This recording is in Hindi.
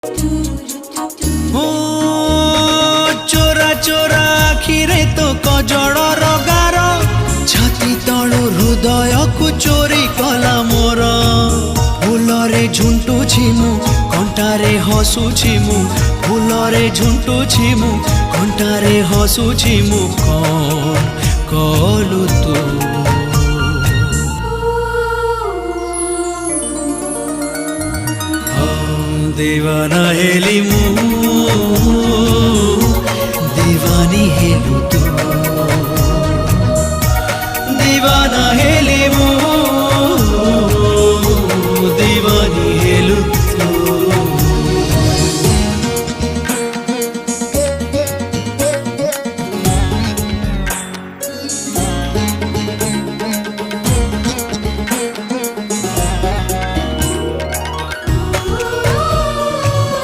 ओ चोरा चोरा आखिरे तो कजड़र गार छाती तलु हृदय को चोरी कला मोर फूलरे झुंटुछि मु कंटारे हसुछि मु फूलरे झुंटुछि मु कंटारे हसुछि मु कौन कलु तू दीवाना हेली मु दीवानी हेलु तू दीवाना हेली मु।